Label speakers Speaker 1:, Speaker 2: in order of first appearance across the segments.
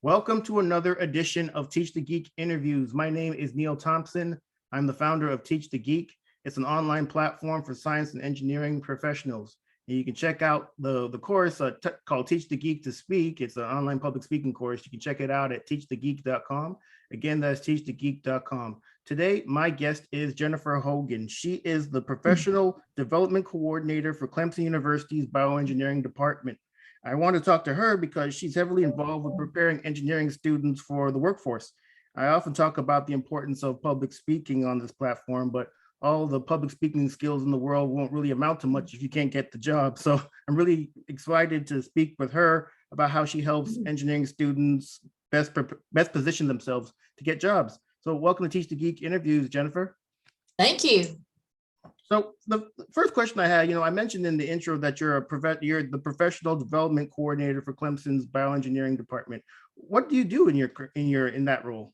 Speaker 1: Welcome to another edition of Teach the Geek interviews. My name is Neil Thompson. I'm the founder of Teach the Geek. It's an online platform for science and engineering professionals. And you can check out the course called Teach the Geek to Speak. It's an online public speaking course. You can check it out at teachthegeek.com. Again, that's teachthegeek.com. Today, my guest is Jennifer Hogan. She is the Professional Development Coordinator for Clemson University's Bioengineering Department. I want to talk to her because she's heavily involved with preparing engineering students for the workforce. I often talk about the importance of public speaking on this platform, but all the public speaking skills in the world won't really amount to much if you can't get the job. So I'm really excited to speak with her about how she helps engineering students best position themselves to get jobs. So welcome to Teach the Geek interviews, Jennifer.
Speaker 2: Thank you.
Speaker 1: So the first question I had, I mentioned in the intro that you're the professional development coordinator for Clemson's bioengineering department. What do you do in that role?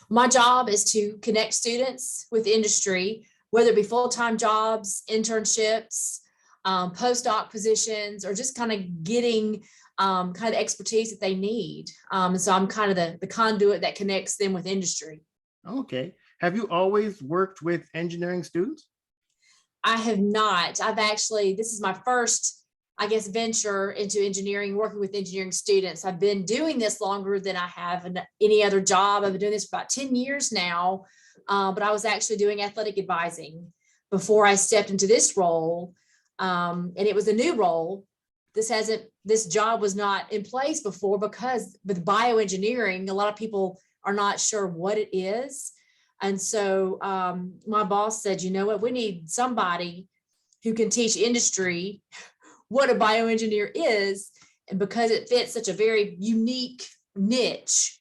Speaker 2: My job is to connect students with industry, whether it be full-time jobs, internships, postdoc positions, or just kind of getting kind of expertise that they need. And so I'm kind of the conduit that connects them with industry.
Speaker 1: Okay. Have you always worked with engineering students?
Speaker 2: I have not. This is my first, venture into engineering, working with engineering students. I've been doing this longer than I have in any other job. I've been doing this for about 10 years now, but I was actually doing athletic advising before I stepped into this role. And it was a new role. This job was not in place before because with bioengineering, a lot of people are not sure what it is. And so my boss said, you know what, we need somebody who can teach industry what a bioengineer is. And because it fits such a very unique niche,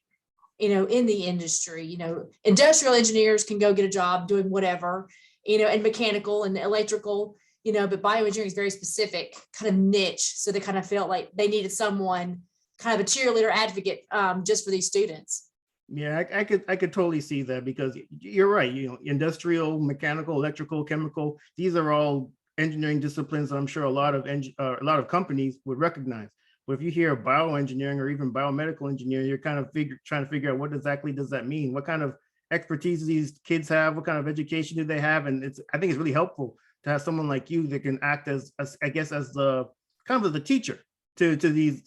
Speaker 2: in the industry, industrial engineers can go get a job doing whatever, and mechanical and electrical, but bioengineering is very specific kind of niche. So they kind of felt like they needed someone kind of a cheerleader advocate just for these students.
Speaker 1: Yeah, I could totally see that because you're right. Industrial, mechanical, electrical, chemical, these are all engineering disciplines I'm sure a lot of companies would recognize. But if you hear bioengineering or even biomedical engineering, you're kind of trying to figure out what exactly does that mean? What kind of expertise do these kids have? What kind of education do they have? And I think it's really helpful to have someone like you that can act as the kind of the teacher to these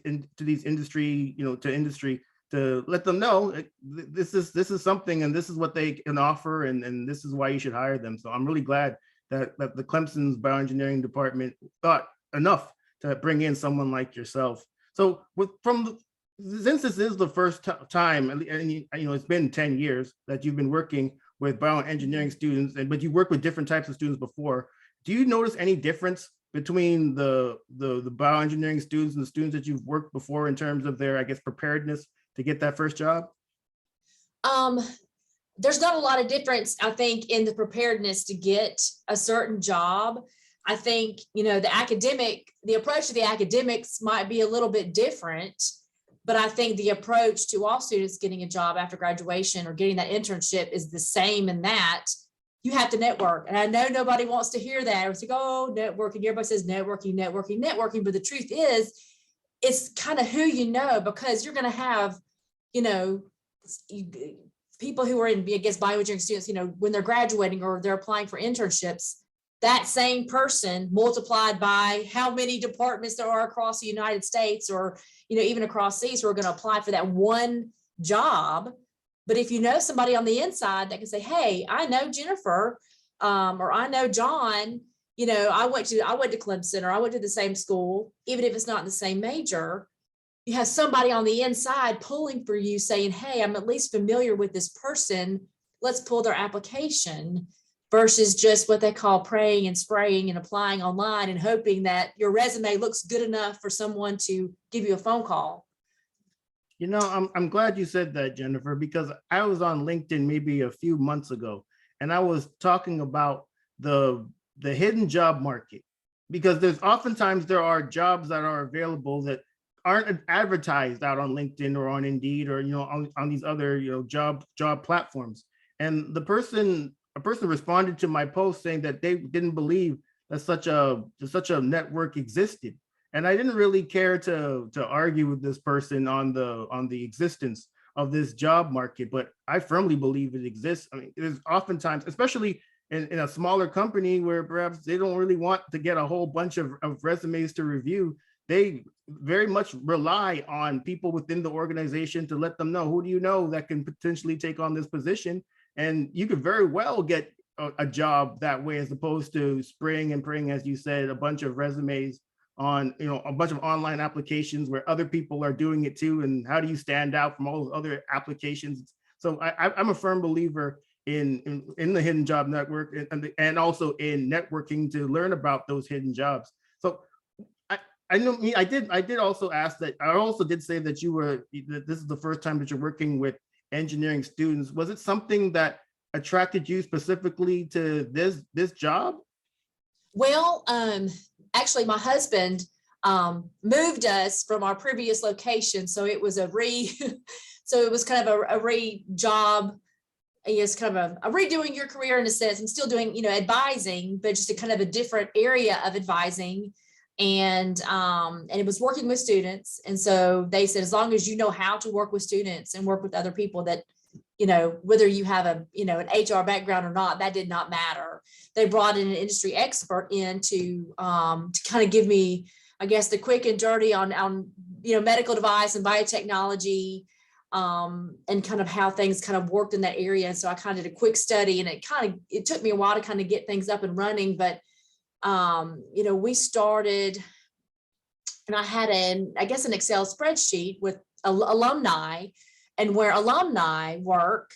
Speaker 1: industry, to industry, to let them know this is something and this is what they can offer and this is why you should hire them. So I'm really glad that the Clemson's bioengineering department thought enough to bring in someone like yourself. So since this is the first time, and it's been 10 years that you've been working with bioengineering students, but you worked with different types of students before. Do you notice any difference between the bioengineering students and the students that you've worked before in terms of their, preparedness to get that first job?
Speaker 2: There's not a lot of difference, I think, in the preparedness to get a certain job. I think, the approach to the academics might be a little bit different, but I think the approach to all students getting a job after graduation or getting that internship is the same in that you have to network. And I know nobody wants to hear that. It's like, oh, networking. Everybody says networking. But the truth is, it's kind of who you know, because you're going to have, people who are in, bioengineering students, when they're graduating or they're applying for internships, that same person multiplied by how many departments there are across the United States or, even across seas who are going to apply for that one job. But if you know somebody on the inside that can say, hey, I know Jennifer, or I know John, I went to Clemson or I went to the same school, even if it's not in the same major, you have somebody on the inside pulling for you saying, hey, I'm at least familiar with this person. Let's pull their application versus just what they call praying and spraying and applying online and hoping that your resume looks good enough for someone to give you a phone call.
Speaker 1: I'm glad you said that, Jennifer, because I was on LinkedIn maybe a few months ago, and I was talking about the hidden job market, because there are jobs that are available that aren't advertised out on LinkedIn or on Indeed or on these other job platforms. And a person responded to my post saying that they didn't believe that such a network existed. And I didn't really care to argue with this person on the existence of this job market, but I firmly believe it exists. I mean, there's oftentimes, especially in a smaller company where perhaps they don't really want to get a whole bunch of resumes to review, they very much rely on people within the organization to let them know, who do you know that can potentially take on this position? And you could very well get a job that way, as opposed to spraying and praying, as you said, a bunch of resumes on, you know, a bunch of online applications where other people are doing it too. And how do you stand out from all those other applications? So I'm a firm believer in the hidden job network, and also in networking to learn about those hidden jobs. So I know me, I did also ask that, I also did say that this is the first time that you're working with engineering students. Was it something that attracted you specifically to this job?
Speaker 2: Well, actually, my husband moved us from our previous location, so it was so it was kind of a re-job. It's kind of a redoing your career in a sense. I'm still doing, you know, advising, but just a kind of a different area of advising. And it was working with students. And so they said, as long as you know how to work with students and work with other people, that, you know, whether you have an HR background or not, that did not matter. They brought in an industry expert in to kind of give me, I guess, the quick and dirty on medical device and biotechnology, and kind of how things kind of worked in that area. And so I kind of did a quick study, and it took me a while to kind of get things up and running, but we started, and I had an Excel spreadsheet with alumni and where alumni work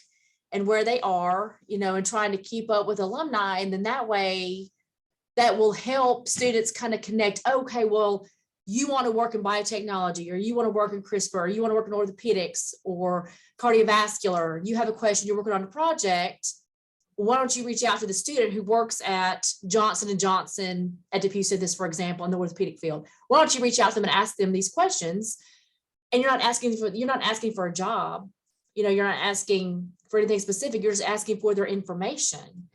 Speaker 2: and where they are, and trying to keep up with alumni. And then that way that will help students kind of connect. Okay, well, you want to work in biotechnology, or you want to work in CRISPR, or you want to work in orthopedics or cardiovascular. You have a question, you're working on a project. Why don't you reach out to the student who works at Johnson & Johnson, at DePuy said this, for example, in the orthopedic field. Why don't you reach out to them and ask them these questions? And you're not asking for a job. You're not asking for anything specific. You're just asking for their information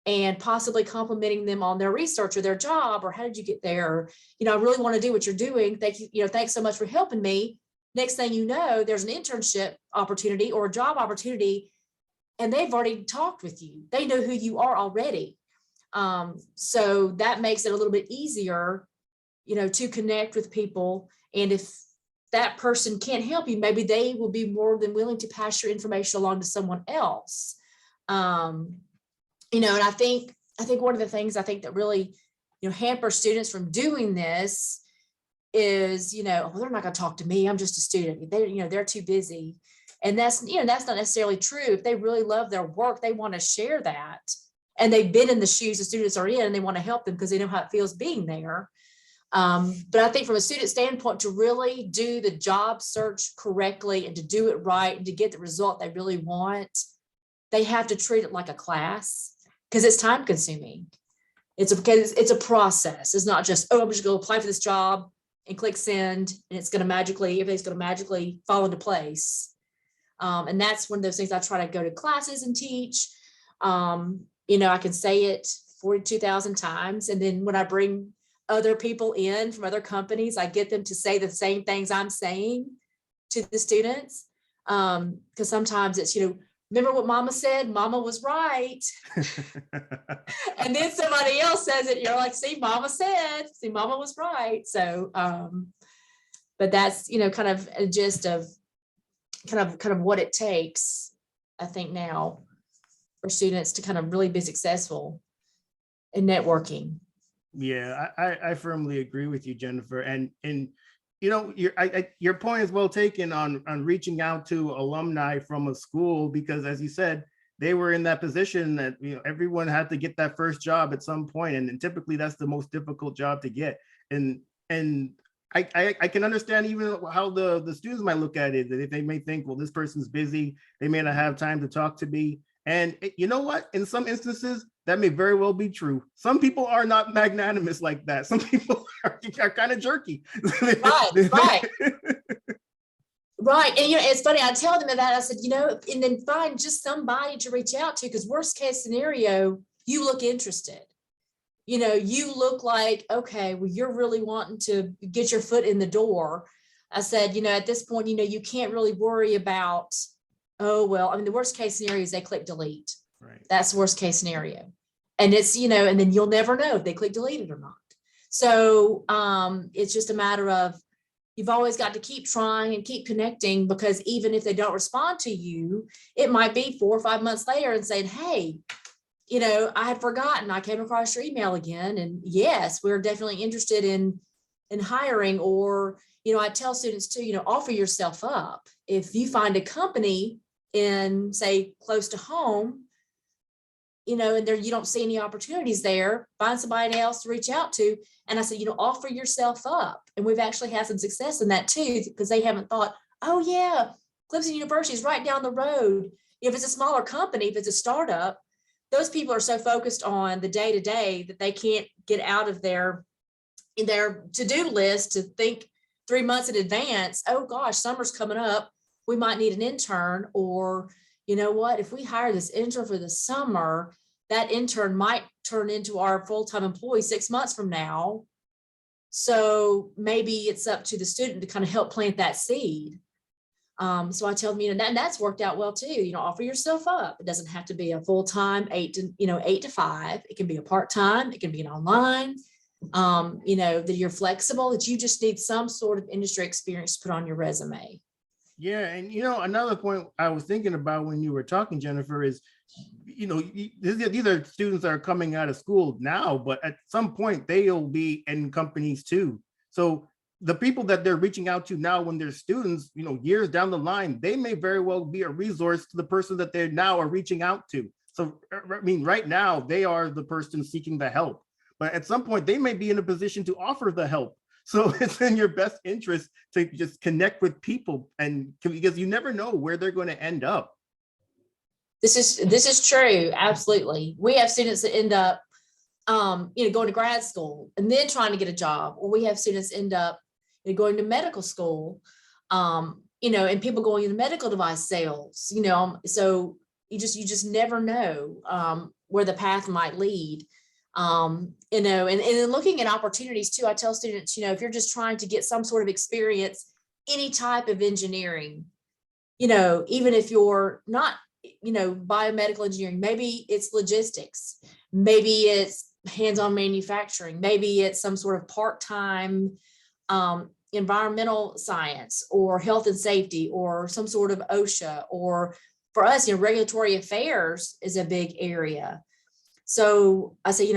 Speaker 2: and possibly complimenting them on their research or their job, or how did you get there? I really want to do what you're doing. Thank you. Thanks so much for helping me. Next thing you know, there's an internship opportunity or a job opportunity, and they've already talked with you. They know who you are already. So that makes it a little bit easier, to connect with people. And if that person can't help you, maybe they will be more than willing to pass your information along to someone else. And I think one of the things I think that really, hampers students from doing this is, well, they're not going to talk to me. I'm just a student. They're too busy. And that's not necessarily true. If they really love their work, they want to share that. And they've been in the shoes the students are in, and they want to help them because they know how it feels being there. But I think from a student standpoint, to really do the job search correctly and to do it right and to get the result they really want, they have to treat it like a class, because it's time consuming. It's a process. It's not just, I'm just going to apply for this job and click send, and everything's going to magically fall into place. And that's one of those things I try to go to classes and teach. I can say it 42,000 times. And then when I bring other people in from other companies, I get them to say the same things I'm saying to the students. Because sometimes it's, remember what mama said? Mama was right. And then somebody else says it. You're like, see, mama was right. So, but that's, kind of a gist of kind of what it takes, I think, now for students to kind of really be successful in networking.
Speaker 1: Yeah, I firmly agree with you, Jennifer. And your point is well taken on reaching out to alumni from a school, because as you said, they were in that position that everyone had to get that first job at some point, and typically that's the most difficult job to get. And I can understand even how the students might look at it, that they may think, well, this person's busy, they may not have time to talk to me. And you know what? In some instances, that may very well be true. Some people are not magnanimous like that. Some people are kind of jerky.
Speaker 2: Right. Right. And, it's funny. I tell them that. I said, and then find just somebody to reach out to, because worst case scenario, you look interested. you look like, okay, well, you're really wanting to get your foot in the door. I said, at this point, you can't really worry about, oh, well, I mean, the worst case scenario is they click delete.
Speaker 1: Right.
Speaker 2: That's the worst case scenario. And it's, and then you'll never know if they click delete it or not. So it's just a matter of, you've always got to keep trying and keep connecting, because even if they don't respond to you, it might be 4 or 5 months later and saying, hey, I had forgotten, I came across your email again. And yes, we're definitely interested in hiring. Or, I tell students too, offer yourself up. If you find a company in, say, close to home, and there you don't see any opportunities there, find somebody else to reach out to. And I said, offer yourself up. And we've actually had some success in that too, because they haven't thought, oh yeah, Clemson University is right down the road. If it's a smaller company, if it's a startup, those people are so focused on the day-to-day that they can't get out of their to-do list to think 3 months in advance. Oh gosh, summer's coming up, we might need an intern. Or you know what, if we hire this intern for the summer, that intern might turn into our full-time employee 6 months from now. So maybe it's up to the student to kind of help plant that seed. So I tell them, that's worked out well too. Offer yourself up. It doesn't have to be a full-time 8 to 5. It can be a part-time. It can be an online. That you're flexible. That you just need some sort of industry experience to put on your resume.
Speaker 1: Yeah, and another point I was thinking about when you were talking, Jennifer, is these are students that are coming out of school now, but at some point they'll be in companies too. So the people that they're reaching out to now when they're students, years down the line, they may very well be a resource to the person that they now are reaching out to. So, I mean, right now they are the person seeking the help, but at some point they may be in a position to offer the help. So it's in your best interest to just connect with people, and because you never know where they're going to end up.
Speaker 2: This is true. Absolutely. We have students that end up, going to grad school and then trying to get a job, or we have students end up going to medical school, and people going into medical device sales, so you just never know where the path might lead. And looking at opportunities too, I tell students, if you're just trying to get some sort of experience, any type of engineering, even if you're not, biomedical engineering, maybe it's logistics, maybe it's hands-on manufacturing, maybe it's some sort of part-time environmental science or health and safety, or some sort of OSHA, or for us, regulatory affairs is a big area. So I say,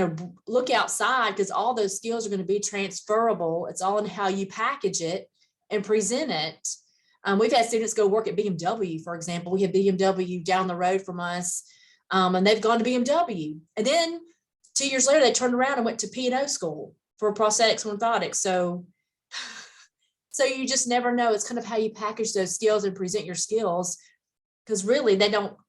Speaker 2: look outside, because all those skills are going to be transferable. It's all in how you package it and present it. We've had students go work at BMW, for example. We have BMW down the road from us, and they've gone to BMW. And then 2 years later, they turned around and went to P&O school for prosthetics and orthotics. So you just never know. It's kind of how you package those skills and present your skills, because really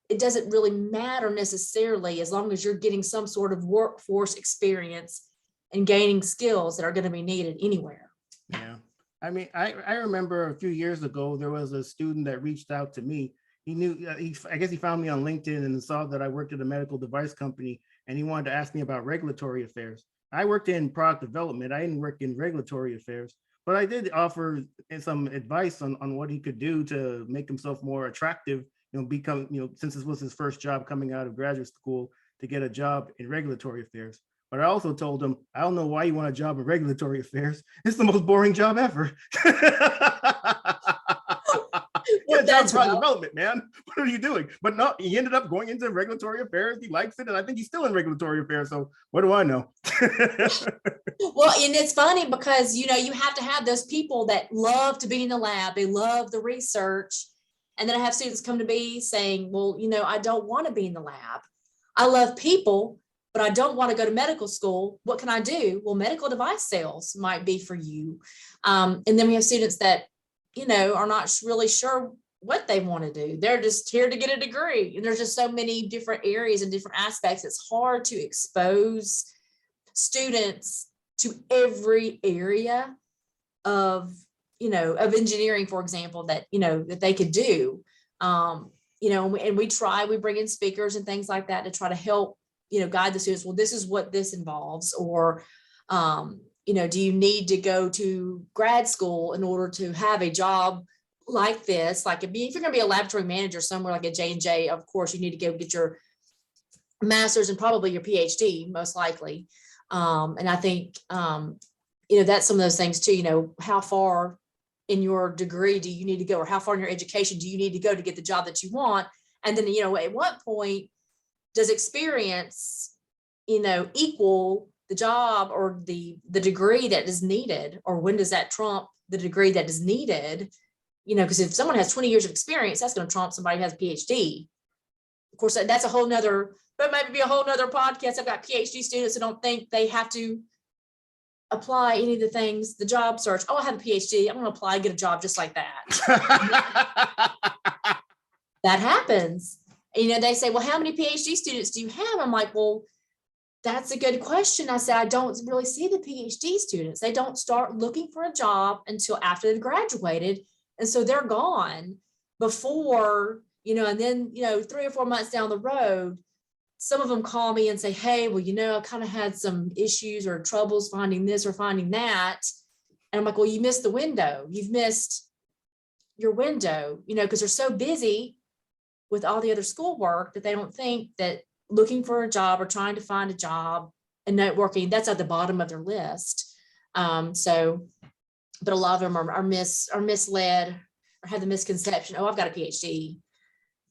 Speaker 2: it doesn't really matter necessarily, as long as you're getting some sort of workforce experience and gaining skills that are going to be needed anywhere.
Speaker 1: Yeah. I mean, I remember a few years ago, there was a student that reached out to me. He knew, I guess he found me on LinkedIn and saw that I worked at a medical device company, and he wanted to ask me about regulatory affairs. I worked in product development. I didn't work in regulatory affairs, but I did offer some advice on what he could do to make himself more attractive, become, since this was his first job coming out of graduate school, to get a job in regulatory affairs. But I also told him, I don't know why you want a job in regulatory affairs. It's the most boring job ever. Well, that's product development, man. What are you doing? But no, he ended up going into regulatory affairs. He likes it, and I think he's still in regulatory affairs. So what do I know?
Speaker 2: Well, and it's funny because you have to have those people that love to be in the lab. They love the research. And then I have students come to me saying, well, I don't want to be in the lab. I love people, but I don't want to go to medical school. What can I do? Well, medical device sales might be for you. And then we have students that, are not really sure what they want to do. They're just here to get a degree. And there's just so many different areas and different aspects. It's hard to expose students to every area of engineering, for example, that they could do. And we bring in speakers and things like that to try to help guide the students, well, this is what this involves, or, do you need to go to grad school in order to have a job like this? Like if you're going to be a laboratory manager somewhere like a J&J, of course, you need to go get your master's and probably your PhD, most likely. And I think, that's some of those things too, how far in your degree do you need to go, or how far in your education do you need to go to get the job that you want? And then, at what point does experience, equal the job or the degree that is needed, or when does that trump the degree that is needed? Because if someone has 20 years of experience, that's going to trump somebody who has a PhD. Of course, that's a whole nother, but maybe be a whole nother podcast. I've got PhD students who don't think they have to apply any of the things, the job search. Oh, I have a PhD. I'm going to apply and get a job just like that. That happens. They say, well, how many PhD students do you have? I'm like, well, that's a good question. I said, I don't really see the PhD students. They don't start looking for a job until after they've graduated. And so they're gone before, and then, 3 or 4 months down the road, some of them call me and say, hey, well, I kind of had some issues or troubles finding this or finding that. And I'm like, well, you missed the window. You've missed your window, because they're so busy with all the other schoolwork that they don't think that looking for a job or trying to find a job and networking, that's at the bottom of their list. But a lot of them are misled or have the misconception, oh, I've got a PhD.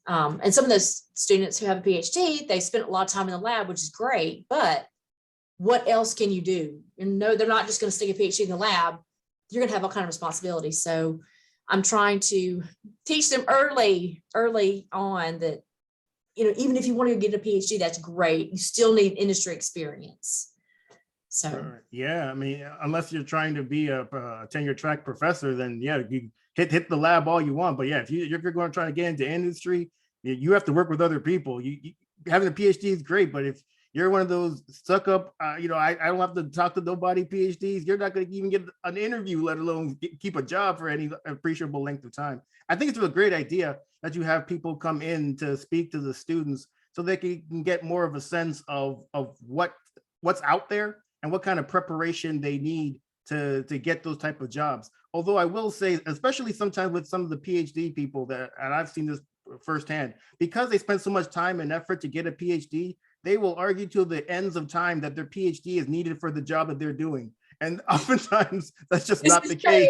Speaker 2: And some of those students who have a PhD, they spent a lot of time in the lab, which is great, but what else can you do? And no, they're not just going to stick a PhD in the lab. You're going to have all kind of responsibilities. So I'm trying to teach them early on that, even if you want to get a PhD, that's great. You still need industry experience. So,
Speaker 1: yeah, I mean, unless you're trying to be a tenure track professor, then yeah, you hit the lab all you want. But yeah, if you're going to try to get into industry, you have to work with other people. You having a PhD is great, but if you're one of those stuck up, I don't have to talk to nobody PhDs. You're not going to even get an interview, let alone keep a job for any appreciable length of time. I think it's a great idea that you have people come in to speak to the students so they can get more of a sense of what's out there and what kind of preparation they need to get those type of jobs. Although I will say, especially sometimes with some of the PhD people and I've seen this firsthand, because they spend so much time and effort to get a PhD, they will argue till the ends of time that their PhD is needed for the job that they're doing. And oftentimes that's just not the case.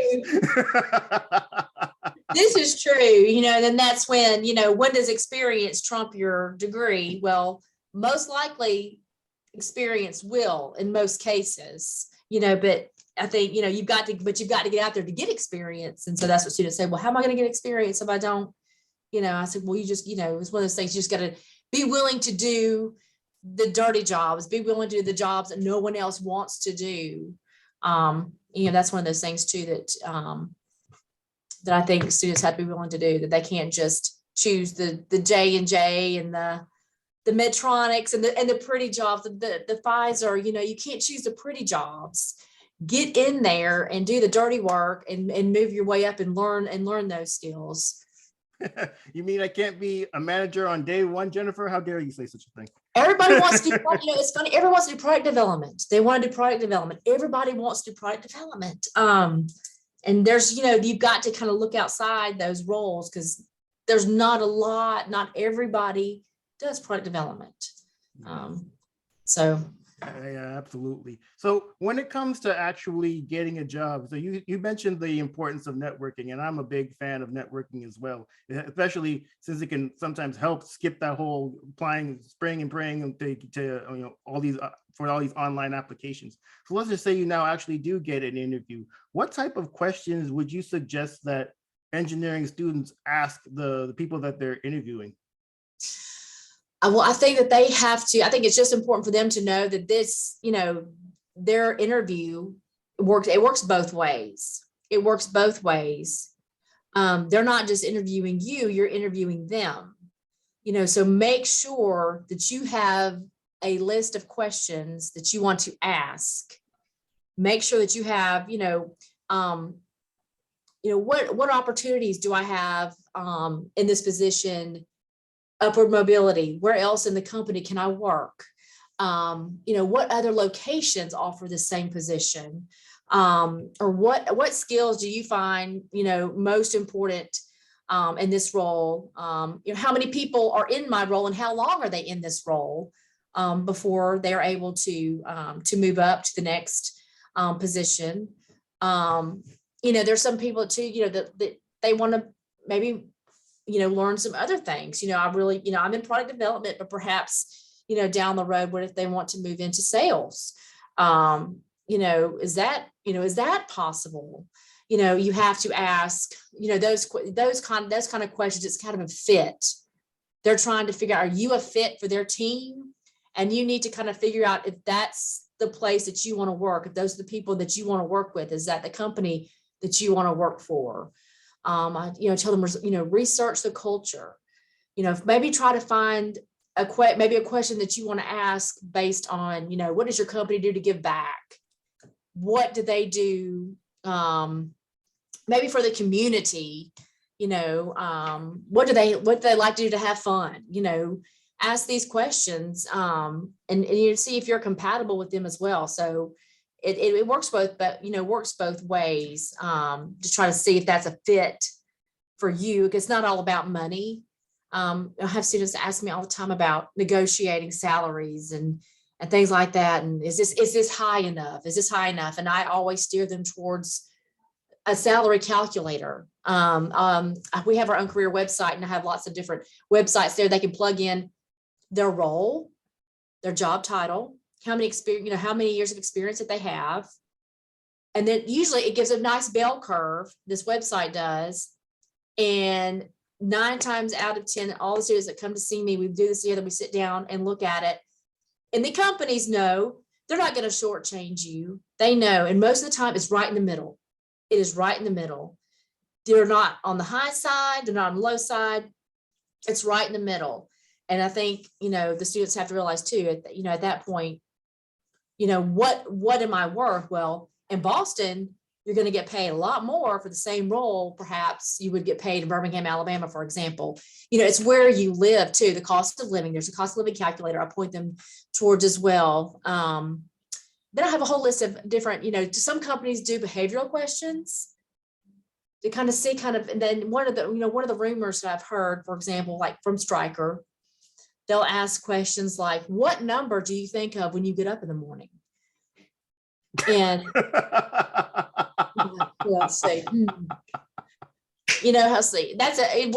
Speaker 2: This is true, then that's when does experience trump your degree? Well, most likely experience will in most cases, but I think, you've got to get out there to get experience. And so that's what students say, well, how am I going to get experience if I don't, I said, well, you just, it's one of those things, you just got to be willing to do the dirty jobs, be willing to do the jobs that no one else wants to do. That's one of those things too, that I think students have to be willing to do, that they can't just choose the J&J and the Medtronics and the pretty jobs, the Pfizer, you can't choose the pretty jobs. Get in there and do the dirty work and move your way up and learn those skills.
Speaker 1: You mean I can't be a manager on day one, Jennifer? How dare you say such a thing?
Speaker 2: Everybody wants to do, it's funny. Everyone wants to do product development. They want to do product development. Everybody wants to do product development. And there's, you've got to kind of look outside those roles because there's not everybody does product development.
Speaker 1: Yeah, absolutely. So when it comes to actually getting a job, so you mentioned the importance of networking, and I'm a big fan of networking as well, especially since it can sometimes help skip that whole applying, spraying and praying to all these for all these online applications. So let's just say you now actually do get an interview. What type of questions would you suggest that engineering students ask the people that they're interviewing?
Speaker 2: Well, I think that they have to, I think it's just important for them to know that this, their interview works, it works both ways. It works both ways. They're not just interviewing you, you're interviewing them. So make sure that you have a list of questions that you want to ask. Make sure that you have, what opportunities do I have in this position? Upward mobility, where else in the company can I work? What other locations offer the same position? Or what skills do you find, most important in this role? How many people are in my role and how long are they in this role before they're able to move up to the next position? There's some people too, that they want to maybe, learn some other things. I'm in product development, but perhaps, down the road, what if they want to move into sales? Is that possible? You have to ask, those kind of questions. It's kind of a fit. They're trying to figure out, are you a fit for their team? And you need to kind of figure out if that's the place that you want to work, if those are the people that you want to work with, is that the company that you want to work for? I tell them, research the culture, maybe try to find maybe a question that you want to ask based on, what does your company do to give back? What do they do? Maybe for the community, what do they like to do to have fun? Ask these questions, and you see if you're compatible with them as well. So it works both, but works both ways, to try to see if that's a fit for you. It's not all about money. I have students ask me all the time about negotiating salaries and things like that. And is this high enough? Is this high enough? And I always steer them towards a salary calculator. We have our own career website, and I have lots of different websites there. They can plug in their role, their job title, how many experience, how many years of experience that they have. And then usually it gives a nice bell curve. This website does. And 9 times out of 10, all the students that come to see me, we do this together, we sit down and look at it. And the companies know they're not going to shortchange you. They know. And most of the time it's right in the middle. It is right in the middle. They're not on the high side. They're not on the low side. It's right in the middle. And I think, the students have to realize too, at that point, what am I worth? Well, in Boston, you're going to get paid a lot more for the same role. Perhaps you would get paid in Birmingham, Alabama, for example. It's where you live too, the cost of living. There's a cost of living calculator I point them towards as well. Then I have a whole list of different, some companies do behavioral questions to kind of see and then one of the rumors that I've heard, for example, like from Stryker, they'll ask questions like, what number do you think of when you get up in the morning? And let's see, that's a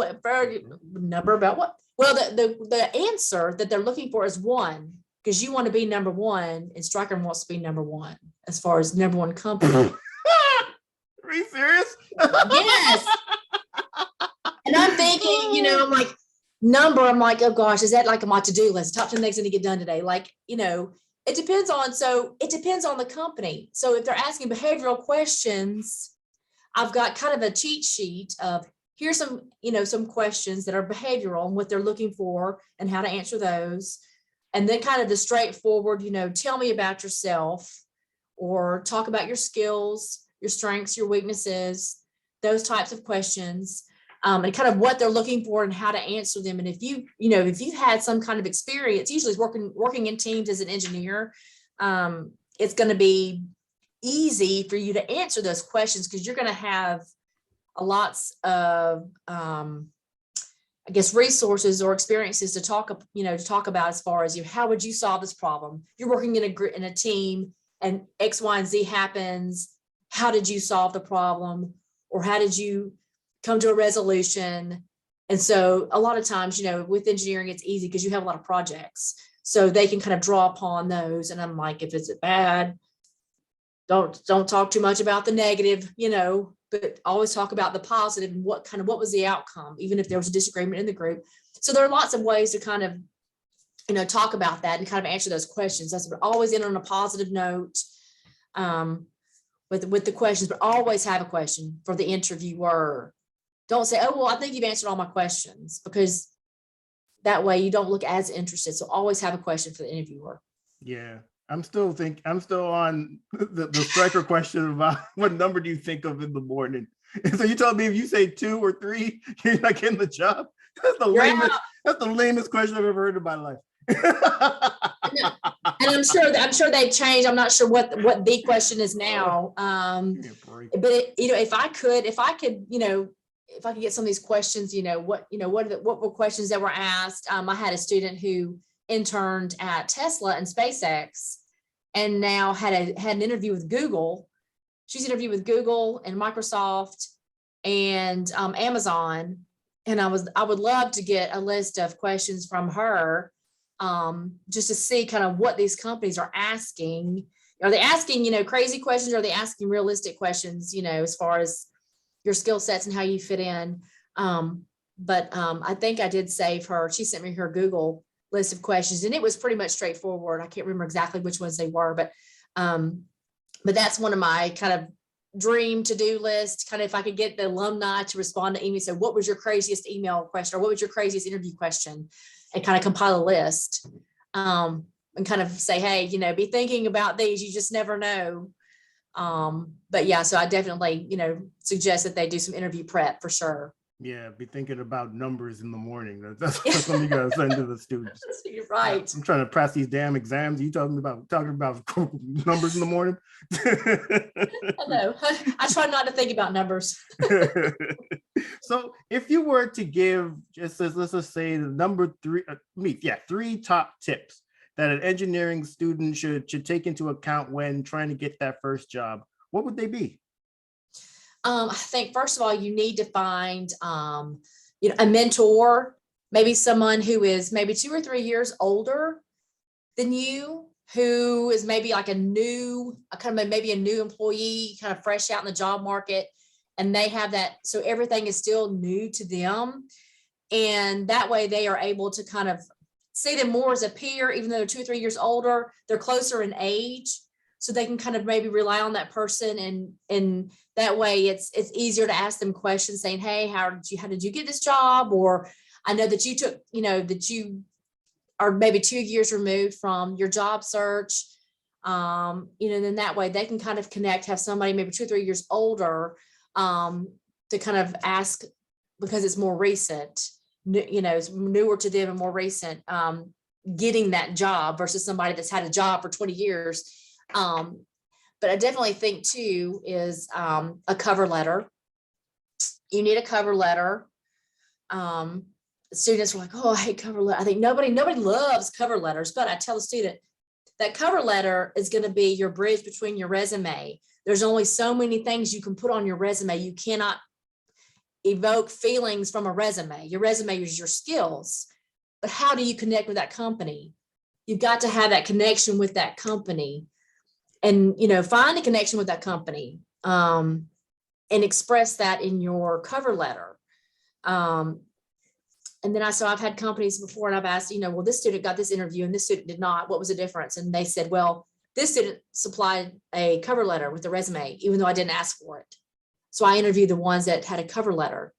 Speaker 2: number about what? Well, the answer that they're looking for is 1, because you want to be number 1, and Stryker wants to be number 1 as far as number 1 company.
Speaker 1: Are you serious?
Speaker 2: Yes. And I'm thinking, I'm like, number, I'm like, oh gosh, is that like my to-do list? Top 10 things I need to get done today. Like, it depends on the company. So if they're asking behavioral questions, I've got kind of a cheat sheet of here's some questions that are behavioral and what they're looking for and how to answer those. And then kind of the straightforward, tell me about yourself, or talk about your skills, your strengths, your weaknesses, those types of questions. And kind of what they're looking for and how to answer them. And if you've had some kind of experience, usually it's working in teams as an engineer, it's going to be easy for you to answer those questions, because you're going to have lots of, resources or experiences to talk about as far as how would you solve this problem? You're working in a team and X, Y, and Z happens. How did you solve the problem? Or how did you come to a resolution? And so a lot of times, with engineering, it's easy because you have a lot of projects. So they can kind of draw upon those. And I'm like, if it's bad, don't talk too much about the negative, but always talk about the positive and what was the outcome, even if there was a disagreement in the group. So there are lots of ways to kind of, talk about that and kind of answer those questions. That's always end on a positive note with the questions, but always have a question for the interviewer. Don't say, oh, well, I think you've answered all my questions, because that way you don't look as interested. So always have a question for the interviewer.
Speaker 1: Yeah. I'm still on the Stryker question about what number do you think of in the morning? And so you told me if you say 2 or 3, you're not getting the job. That's the lamest question I've ever heard in my life.
Speaker 2: And I'm sure they've changed. I'm not sure what the question is now. But if I could, if I could get some of these questions, what were questions that were asked? I had a student who interned at Tesla and SpaceX, and now had an interview with Google. She's interviewed with Google and Microsoft and Amazon. And I would love to get a list of questions from her, just to see kind of what these companies are asking. Are they asking, crazy questions? Or are they asking realistic questions, as far as your skill sets and how you fit in? But I think I did save her. She sent me her Google list of questions, and it was pretty much straightforward. I can't remember exactly which ones they were, but that's one of my kind of dream to-do list. Kind of if I could get the alumni to respond to email, so what was your craziest email question, or what was your craziest interview question, and kind of compile a list, and kind of say, hey, be thinking about these. You just never know. But yeah, so I definitely, suggest that they do some interview prep for sure.
Speaker 1: Yeah, be thinking about numbers in the morning. That's what you gotta send to the students.
Speaker 2: You're right.
Speaker 1: I'm trying to pass these damn exams. You talking about numbers in the morning?
Speaker 2: I know. I try not to think about numbers.
Speaker 1: So if you were to give, let's just say the number three top tips that an engineering student should take into account when trying to get that first job, what would they be?
Speaker 2: I think, first of all, you need to find, a mentor, maybe someone who is maybe 2 or 3 years older than you, who is maybe like maybe a new employee, kind of fresh out in the job market. And they have that, so everything is still new to them. And that way they are able to kind of see them more as a peer, even though they're 2 or 3 years older, they're closer in age. So they can kind of maybe rely on that person, and that way it's easier to ask them questions saying, hey, how did you get this job? Or I know that you took, that you are maybe 2 years removed from your job search. Then that way they can kind of connect, have somebody maybe 2 or 3 years older, to kind of ask, because it's more recent, it's newer to them and more recent, getting that job versus somebody that's had a job for 20 years. But I definitely think too is a cover letter. You need a cover letter. Students are like, oh, I hate cover letter. I think nobody loves cover letters, but I tell the student that cover letter is going to be your bridge between your resume. There's only so many things you can put on your resume. You cannot evoke feelings from a resume. Your resume is your skills, but how do you connect with that company? You've got to have that connection with that company. And, find a connection with that company, and express that in your cover letter. And then I've had companies before, and I've asked, well, this student got this interview and this student did not. What was the difference? And they said, well, this student supplied a cover letter with the resume, even though I didn't ask for it. So I interviewed the ones that had a cover letter,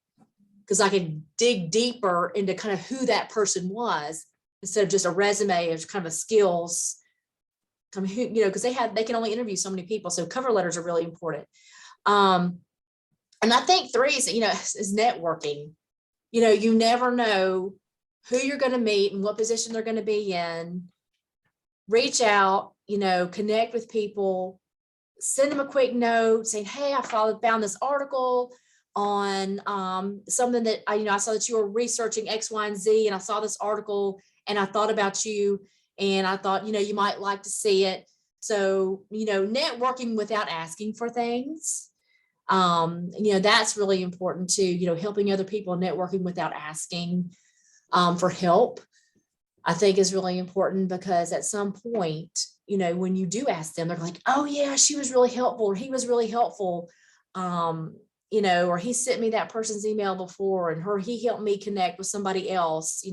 Speaker 2: because I could dig deeper into kind of who that person was, instead of just a resume of kind of a skills. Because they can only interview so many people. So cover letters are really important. And I think 3 is networking. You never know who you're going to meet and what position they're going to be in. Reach out, connect with people, send them a quick note saying, hey, I found this article on something that I saw that you were researching X, Y, and Z, and I saw this article and I thought about you. And I thought, you might like to see it. So, networking without asking for things, that's really important too, helping other people, networking without asking for help, I think is really important, because at some point, when you do ask them, they're like, oh yeah, she was really helpful, or he was really helpful, or he sent me that person's email before, and he helped me connect with somebody else,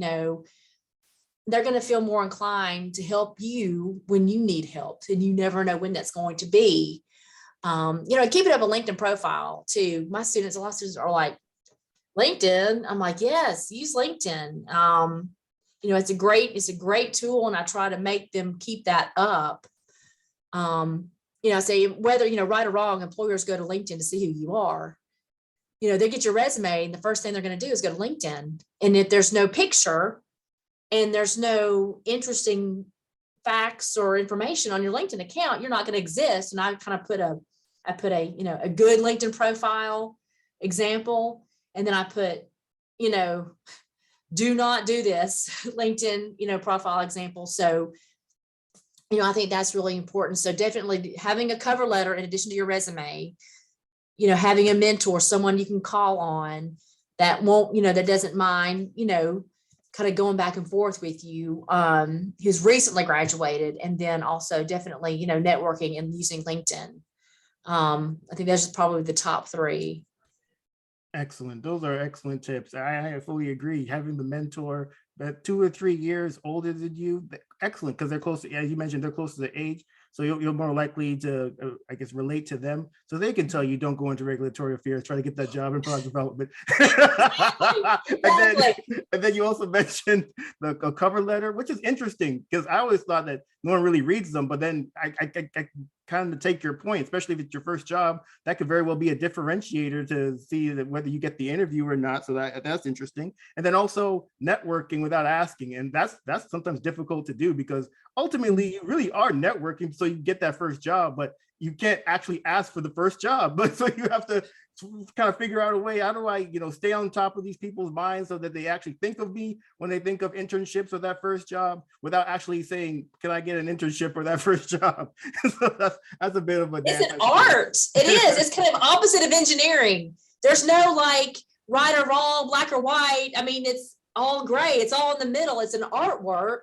Speaker 2: they're going to feel more inclined to help you when you need help, and you never know when that's going to be. Keeping up a LinkedIn profile too. A lot of students are like, LinkedIn. I'm like, yes, use LinkedIn. It's a great tool, and I try to make them keep that up. I say, whether, right or wrong, employers go to LinkedIn to see who you are. They get your resume, and the first thing they're going to do is go to LinkedIn. And if there's no picture, and there's no interesting facts or information on your LinkedIn account, you're not going to exist. And I kind of put a a good LinkedIn profile example, and then I put, do not do this LinkedIn, profile example. So, I think that's really important. So definitely having a cover letter in addition to your resume, having a mentor, someone you can call on that won't, that doesn't mind, kind of going back and forth with you, who's recently graduated, and then also definitely, networking and using LinkedIn. I think that's probably the top three.
Speaker 1: Excellent. Those are excellent tips. I fully agree. Having the mentor that 2 or 3 years older than you, excellent, because they're close to, as you mentioned, they're close to the age. So you're more likely to, I guess, relate to them. So they can tell you, don't go into regulatory affairs, try to get that job in product development. and then you also mentioned the cover letter, which is interesting because I always thought that no one really reads them, but then I kind of take your point, especially if it's your first job, that could very well be a differentiator to see that whether you get the interview or not. So that's interesting. And then also networking without asking. And that's sometimes difficult to do because ultimately you really are networking so you get that first job, but you can't actually ask for the first job. But so you have to kind of figure out a way, how do I, stay on top of these people's minds so that they actually think of me when they think of internships or that first job without actually saying, can I get an internship or that first job? So that's a bit of a
Speaker 2: It's an art. It is. It's kind of opposite of engineering. There's no like right or wrong, black or white. I mean, it's all gray. It's all in the middle. It's an artwork.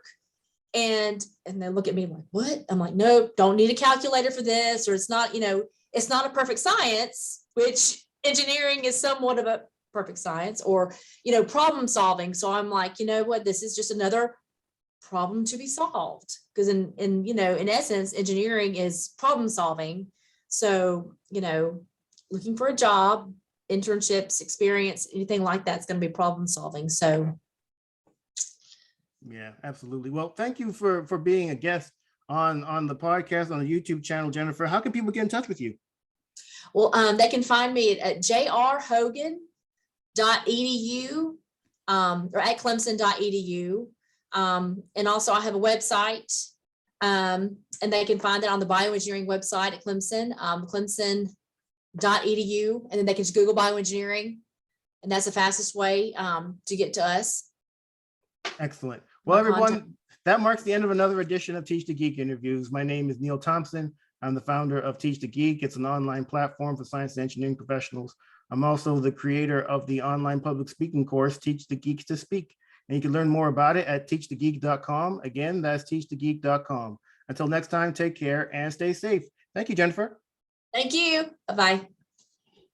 Speaker 2: And they look at me like, what? I'm like, no, don't need a calculator for this, or it's not, it's not a perfect science, which engineering is somewhat of a perfect science, or, problem solving. So I'm like, what, this is just another problem to be solved. Because in essence, engineering is problem solving. So, looking for a job, internships, experience, anything like that's going to be problem solving. So
Speaker 1: yeah, absolutely. Well, thank you for being a guest on the podcast, on the YouTube channel, Jennifer. How can people get in touch with you?
Speaker 2: Well, they can find me at jrhogan.edu or at clemson.edu. And also I have a website, and they can find it on the bioengineering website at Clemson, clemson.edu. And then they can just Google bioengineering, and that's the fastest way to get to us.
Speaker 1: Excellent. Well, everyone, that marks the end of another edition of Teach the Geek interviews. My name is Neil Thompson. I'm the founder of Teach the Geek. It's an online platform for science and engineering professionals. I'm also the creator of the online public speaking course, Teach the Geeks to Speak. And you can learn more about it at teachthegeek.com. Again, that's teachthegeek.com. Until next time, take care and stay safe. Thank you, Jennifer.
Speaker 2: Thank you. Bye-bye.